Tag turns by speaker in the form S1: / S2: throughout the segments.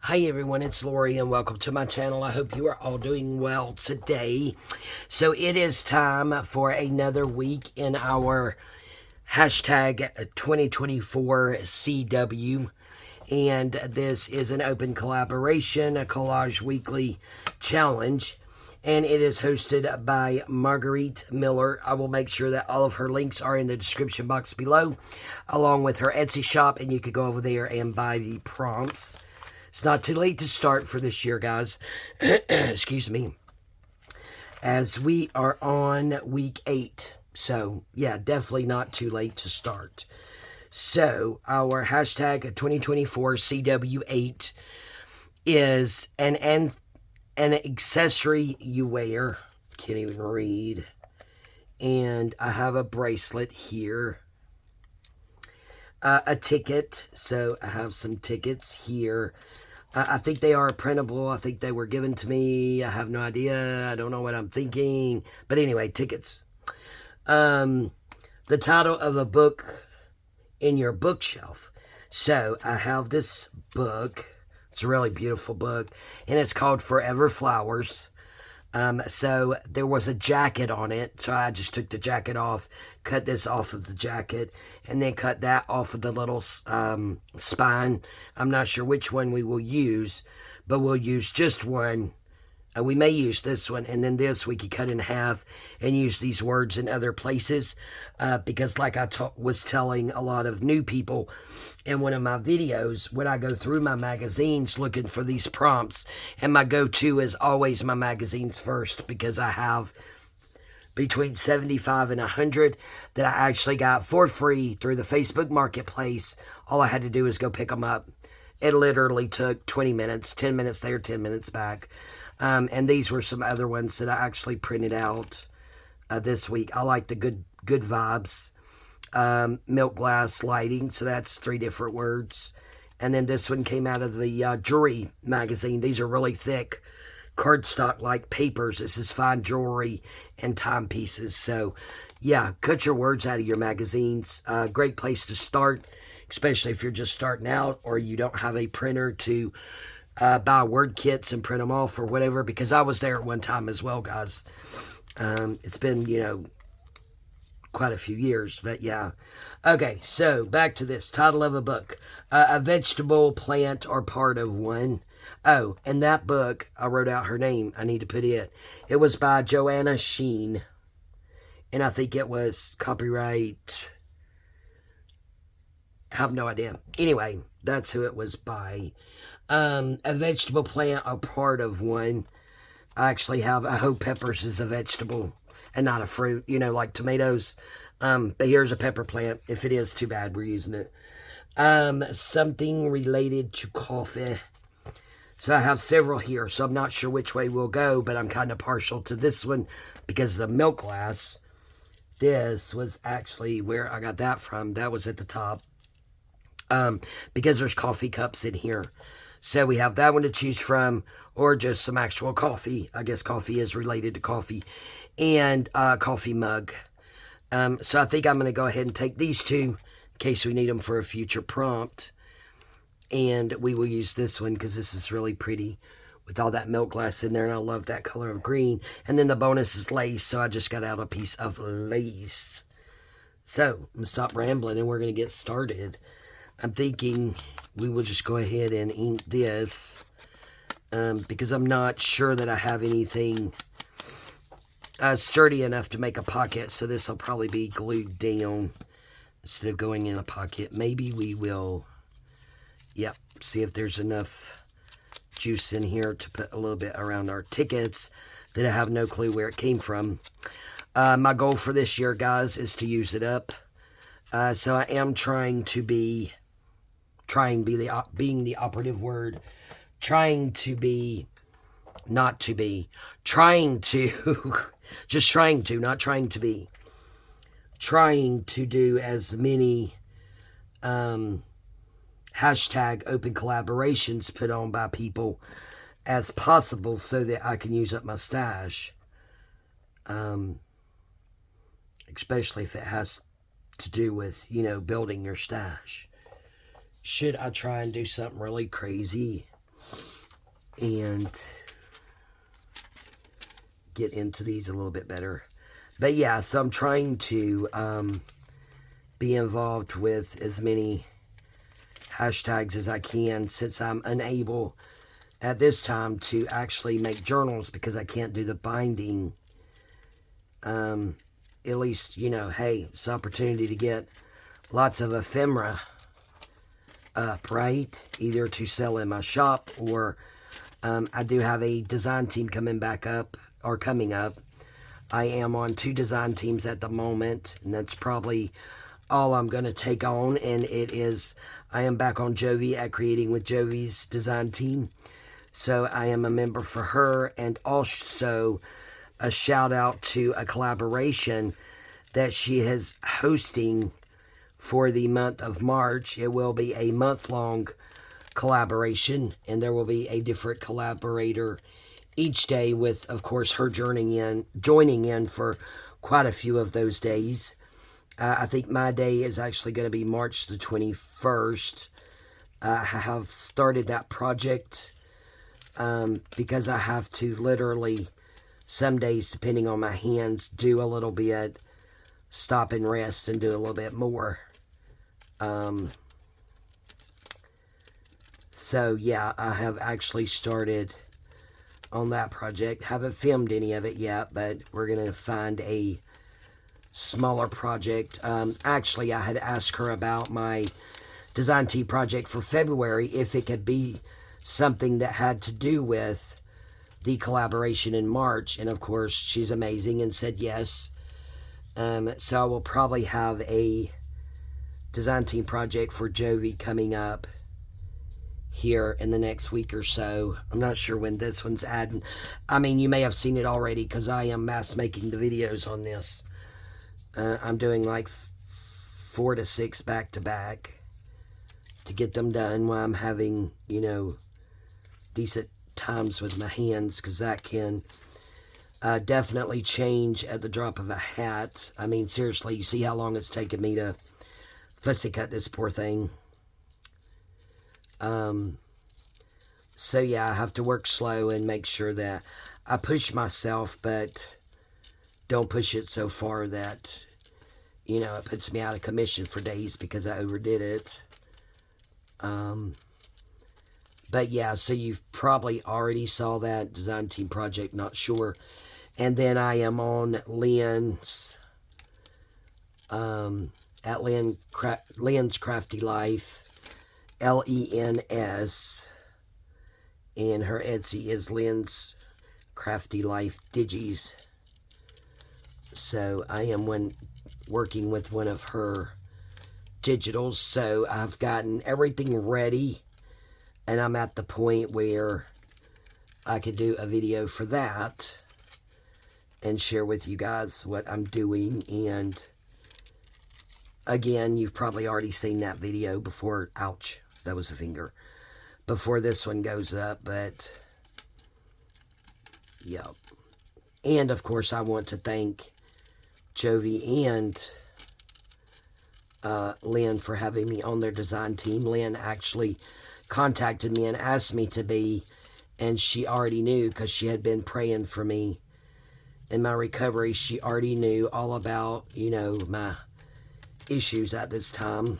S1: Hi everyone, it's Lori and welcome to my channel. I hope you are all doing well today. So it is time for another week in our hashtag 2024 CW. And this is an open collaboration, a Collage Weekly challenge. And it is hosted by Margarete Miller. I will make sure that all of her links are in the description box below, along with her Etsy shop. And you could go over there and buy the prompts. It's not too late to start for this year, guys. Excuse me. As we are on week 8. So, yeah, definitely not too late to start. So, our hashtag 2024 CW8 is an accessory you wear. Can't even read. And I have a bracelet here. A ticket. So, I have some tickets here. I think they are printable. I think they were given to me. I have no idea. I don't know what I'm thinking. But anyway, tickets. The title of a book in your bookshelf. So I have this book. It's a really beautiful book. And it's called Forever Flowers. So there was a jacket on it. So I just took the jacket off, cut this off of the jacket, and then cut that off of the little spine. I'm not sure which one we will use, but we'll use just one. We may use this one, and then this we could cut in half and use these words in other places. Because like I was telling a lot of new people in one of my videos, when I go through my magazines looking for these prompts, and my go-to is always my magazines first, because I have between 75 and 100 that I actually got for free through the Facebook Marketplace. All I had to do is go pick them up. It literally took 20 minutes, 10 minutes there, 10 minutes back. And these were some other ones that I actually printed out this week. I like the good vibes. Milk glass lighting. So that's 3 different words. And then this one came out of the jewelry magazine. These are really thick cardstock-like papers. This is fine jewelry and timepieces. So, yeah, cut your words out of your magazines. Great place to start, especially if you're just starting out or you don't have a printer to buy word kits and print them off or whatever, because I was there at one time as well, guys. It's been, quite a few years, but yeah. Okay, so back to this. Title of a book. A vegetable, plant, or part of one. Oh, and that book, I wrote out her name. I need to put it. It was by Joanna Sheen. And I think it was copyright. I have no idea. Anyway, that's who it was by. A vegetable, plant, or part of one. I actually have, I hope peppers is a vegetable and not a fruit, like tomatoes. But here's a pepper plant. If it is, too bad we're using it. Something related to coffee. So I have several here, so I'm not sure which way we'll go, but I'm kind of partial to this one because of the milk glass. This was actually where I got that from. That was at the top. Because there's coffee cups in here. So we have that one to choose from, or just some actual coffee. I guess coffee is related to coffee. And a coffee mug. So I think I'm going to go ahead and take these two in case we need them for a future prompt. And we will use this one because this is really pretty with all that milk glass in there. And I love that color of green. And then the bonus is lace. So I just got out a piece of lace. So I'm going to stop rambling and we're going to get started. I'm thinking we will just go ahead and ink this. Because I'm not sure that I have anything sturdy enough to make a pocket. So this will probably be glued down instead of going in a pocket. Maybe we will, see if there's enough juice in here to put a little bit around our tickets that I have no clue where it came from. My goal for this year, guys, is to use it up. So I am trying to be, being the operative word, trying to be, not to be, trying to, just trying to, not trying to be, trying to do as many hashtag open collaborations put on by people as possible so that I can use up my stash. Especially if it has to do with, building your stash. Should I try and do something really crazy? and get into these a little bit better. But yeah, so I'm trying to be involved with as many hashtags as I can, since I'm unable at this time to actually make journals because I can't do the binding. At least, you know, hey, it's an opportunity to get lots of ephemera up, right? Either to sell in my shop, or I do have a design team coming up. I am on 2 design teams at the moment, and that's probably all I'm going to take on. And I am back on Jovi at Creating with Jovi's design team. So I am a member for her, and also a shout out to a collaboration that she is hosting for the month of March. It will be a month-long collaboration, and there will be a different collaborator each day, with, of course, her joining in for quite a few of those days. I think my day is actually going to be March the 21st. I have started that project because I have to literally, some days, depending on my hands, do a little bit, stop and rest, and do a little bit more. So yeah, I have actually started on that project. Haven't filmed any of it yet, but we're going to find a smaller project. Actually, I had asked her about my design team project for February, if it could be something that had to do with the collaboration in March, and of course, she's amazing and said yes. So I will probably have a design team project for Jovi coming up here in the next week or so. I'm not sure when this one's adding. I mean, you may have seen it already because I am mass making the videos on this. I'm doing like 4 to 6 back to back to get them done while I'm having, you know, decent times with my hands, because that can definitely change at the drop of a hat. I mean, seriously, you see how long it's taken me to fussy cut this poor thing. So yeah, I have to work slow and make sure that I push myself, but don't push it so far that, you know, it puts me out of commission for days because I overdid it. But yeah, so you've probably already saw that design team project, not sure. And then I am on Lynn's, at Lynn's Crafty Life, Lens, and her Etsy is Lynn's Crafty Life Digis. So I am working with one of her digitals, so I've gotten everything ready, and I'm at the point where I could do a video for that and share with you guys what I'm doing. And again, you've probably already seen that video before. Ouch, that was a finger. Before this one goes up, but yep. And of course, I want to thank Jovi and Lynn for having me on their design team. Lynn actually contacted me and asked me to be, and she already knew because she had been praying for me in my recovery. She already knew all about, you know, my issues at this time.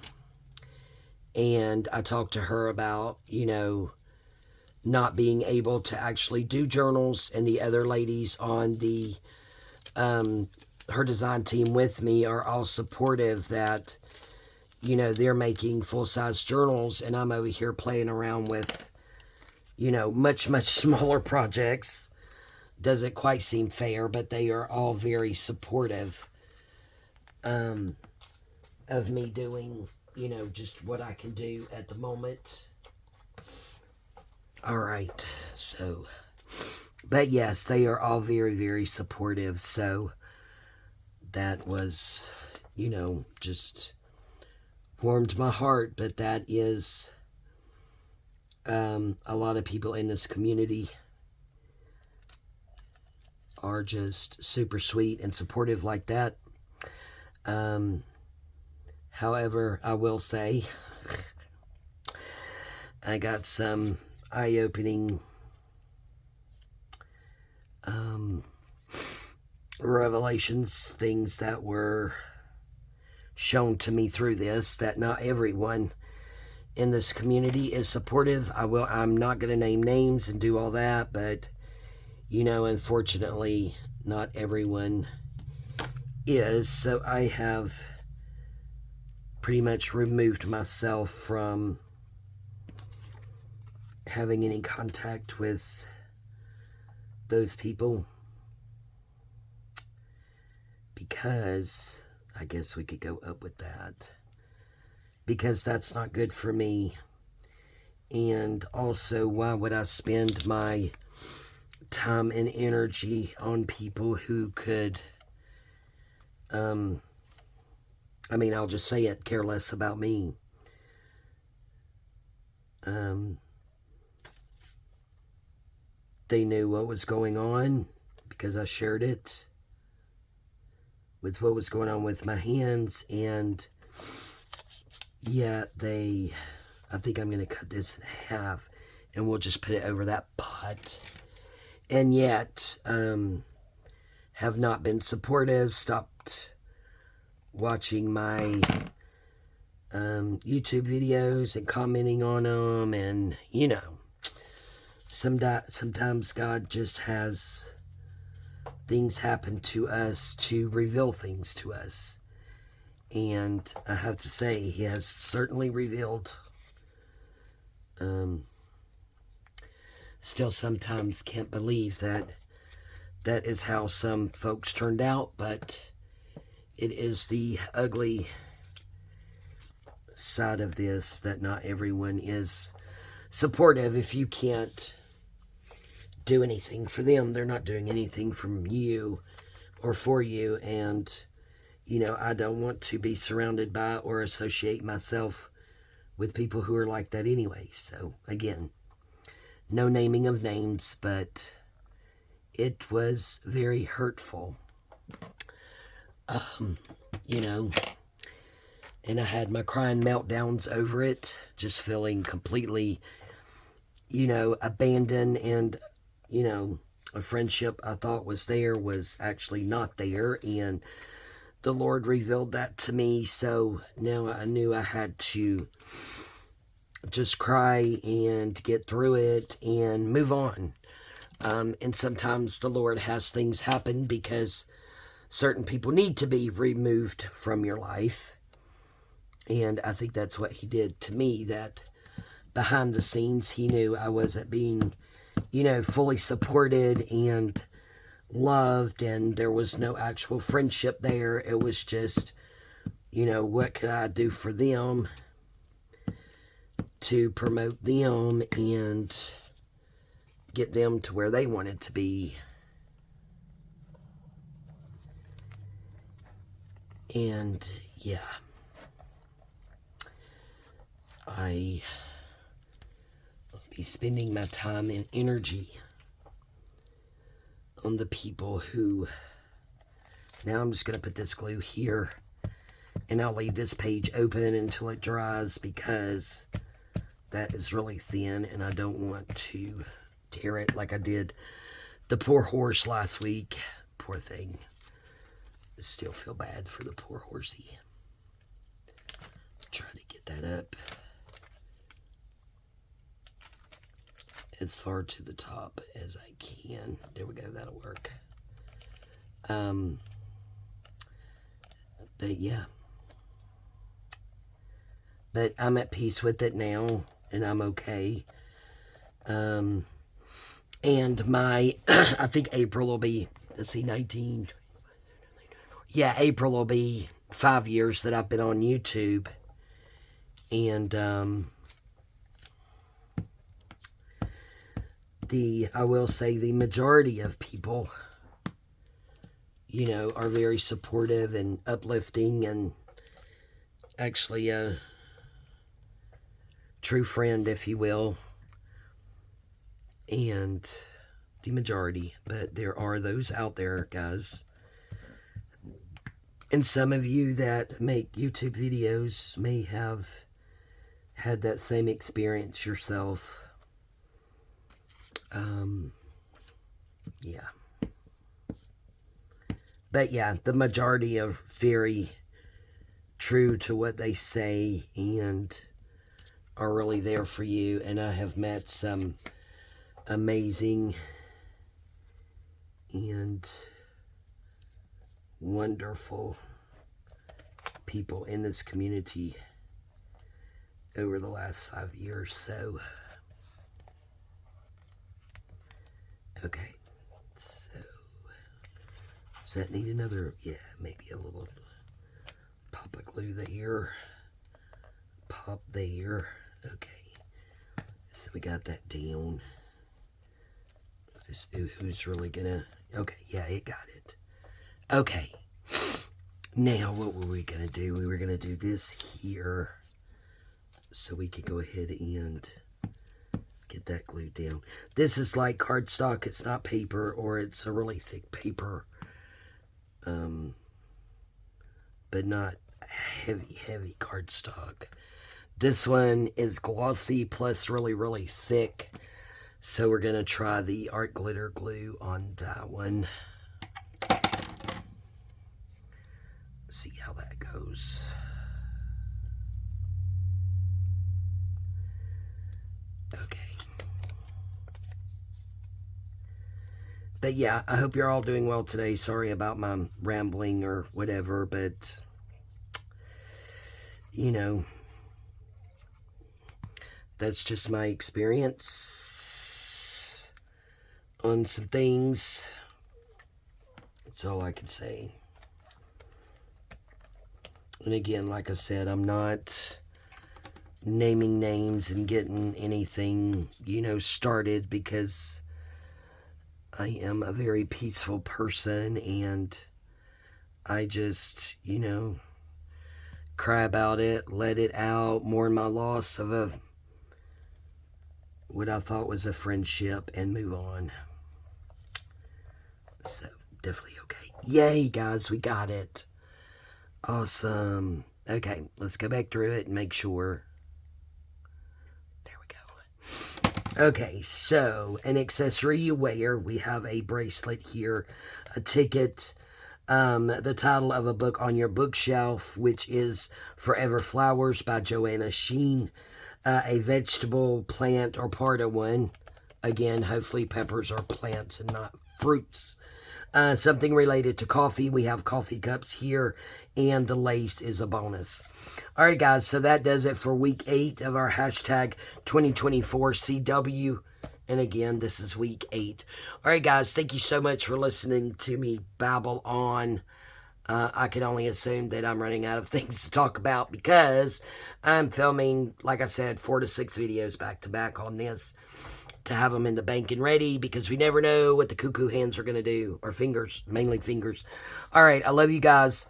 S1: And I talked to her about, you know, not being able to actually do journals, and the other ladies on the her design team with me are all supportive that, you know, they're making full-size journals, and I'm over here playing around with, you know, much smaller projects. Doesn't quite seem fair, but they are all very supportive of me doing, you know, just what I can do at the moment. All right, so, but yes, they are all very supportive, so that was, you know, just warmed my heart. But that is a lot of people in this community are just super sweet and supportive like that. However, I will say I got some eye-opening revelations, things that were shown to me through this, that not everyone in this community is supportive. I'm not going to name names and do all that, but, you know, unfortunately, not everyone is. So I have pretty much removed myself from having any contact with those people, because I guess we could go up with that, because that's not good for me. And also, why would I spend my time and energy on people who could, I'll just say it, care less about me? They knew what was going on because I shared it with what was going on with my hands, and yeah, I think I'm going to cut this in half and we'll just put it over that pot. And yet, have not been supportive, stopped watching my YouTube videos and commenting on them, and, you know, sometimes God just has things happen to us to reveal things to us. And I have to say, he has certainly revealed. Still sometimes can't believe that is how some folks turned out, but it is the ugly side of this, that not everyone is supportive. If you can't do anything for them, they're not doing anything from you or for you. And, you know, I don't want to be surrounded by or associate myself with people who are like that anyway. So, again, no naming of names, but it was very hurtful. You know, and I had my crying meltdowns over it, just feeling completely, you know, abandoned, and, you know, a friendship I thought was there was actually not there, and the Lord revealed that to me. So now I knew I had to just cry and get through it and move on. And sometimes the Lord has things happen because certain people need to be removed from your life. And I think that's what he did to me, that behind the scenes, he knew I wasn't being, you know, fully supported and loved, and there was no actual friendship there. It was just, you know, what could I do for them to promote them and get them to where they wanted to be. And yeah, I will be spending my time and energy on the people who, now I'm just going to put this glue here, and I'll leave this page open until it dries, because that is really thin and I don't want to tear it like I did the poor horse last week. Poor thing. I still feel bad for the poor horsey. Try to get that up as far to the top as I can. There we go, that'll work. But yeah. But I'm at peace with it now, and I'm okay. And my, I think April will be, let's see, 19. Yeah, April will be 5 years that I've been on YouTube. And I will say the majority of people, you know, are very supportive and uplifting, and actually a true friend, if you will. And the majority, but there are those out there, guys. And some of you that make YouTube videos may have had that same experience yourself. Yeah. But yeah, the majority are very true to what they say and are really there for you. And I have met some amazing and wonderful people in this community over the last 5 years. So, okay. So, does that need another? Yeah, maybe a little pop of glue there. Pop there. Okay. So we got that down. This who's really gonna... Okay, yeah, it got it. Okay. Now, what were we gonna do? We were gonna do this here, so we could go ahead and get that glued down. This is like cardstock. It's not paper, or it's a really thick paper, but not heavy cardstock. This one is glossy plus really thick. So we're going to try the art glitter glue on that one. See how that goes. Okay. But yeah, I hope you're all doing well today. Sorry about my rambling or whatever, but you know, that's just my experience on some things. That's all I can say. And again, like I said, I'm not naming names and getting anything, started, because I am a very peaceful person, and I just, cry about it, let it out, mourn my loss of what I thought was a friendship, and move on. So, definitely okay. Yay, guys, we got it. Awesome. Okay, let's go back through it and make sure. There we go. Okay, so an accessory you wear. We have a bracelet here, a ticket, the title of a book on your bookshelf, which is Forever Flowers by Joanna Sheen, a vegetable, plant, or part of one. Again, hopefully peppers are plants and not fruits. Something related to coffee. We have coffee cups here, and the lace is a bonus. All right, guys, so that does it for week 8 of our hashtag 2024 CW. And again, this is week 8. All right, guys, thank you so much for listening to me babble on. I can only assume that I'm running out of things to talk about, because I'm filming, like I said, 4 to 6 videos back to back on this, to have them in the bank and ready, because we never know what the cuckoo hands are going to do, or fingers, mainly fingers. All right, I love you guys.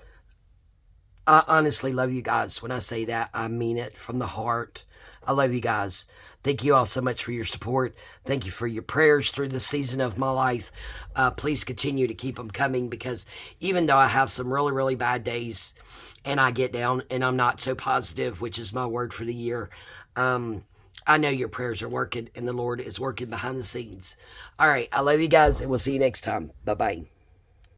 S1: I honestly love you guys. When I say that, I mean it from the heart. I love you guys. Thank you all so much for your support. Thank you for your prayers through the season of my life. Please continue to keep them coming, because even though I have some really bad days, and I get down and I'm not so positive, which is my word for the year, I know your prayers are working, and the Lord is working behind the scenes. All right, I love you guys, and we'll see you next time. Bye-bye.